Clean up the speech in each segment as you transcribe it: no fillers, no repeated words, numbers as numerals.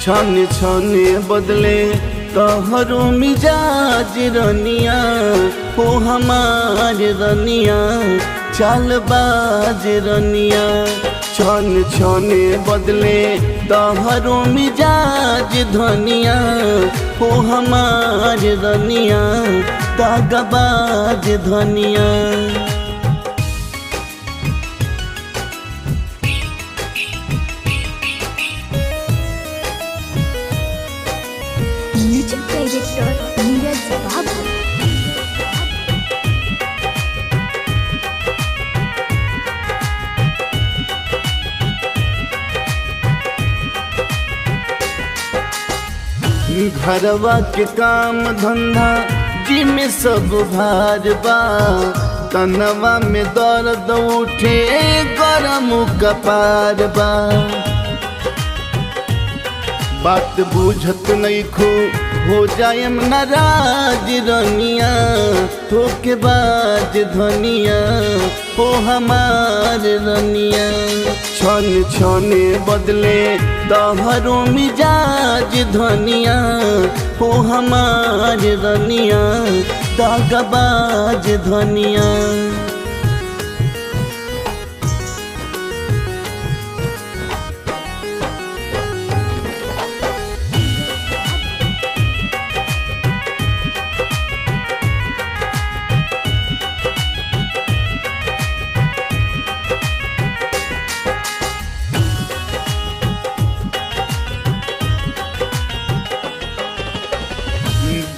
छाने छाने बदले तोहरो मिजाज रनिया हो हमार रनिया चालबाज रनिया। छन छने बदले तोहरो मिजाज धनिया हो हमार रनिया दागबाज धनिया। म्यूजिक डायरेक्टर नीरज बाबू। घरवा के काम धंधा जिम्मे सब भार बा, तनवा में दर्द उठे गरम कपार बा। बात बुझत नहीं खो हो जायम नाराज रनिया धोखेबाज धनिया हो हमार रनिया। छन छने बदले तोहरो मिजाज धनिया हो हमार रनिया दागबाज धनिया।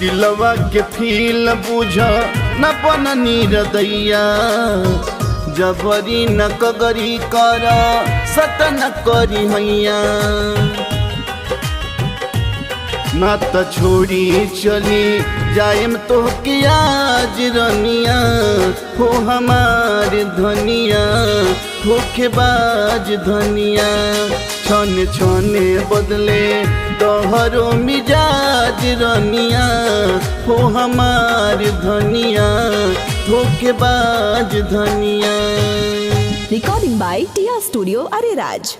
दिलवा के फील बुझ न बननी हृदया, जबरी न कगरी कर सत न करी हैया। ना त छोड़ी चली जायम तो के आज रनिया हो हमार धनिया धोखेबाज धनिया। छन छने बदले तोहरो मिजाज रनिया हो हमार धनिया धोखेबाज Dhaniya. Recording by Tiya studio Areraj.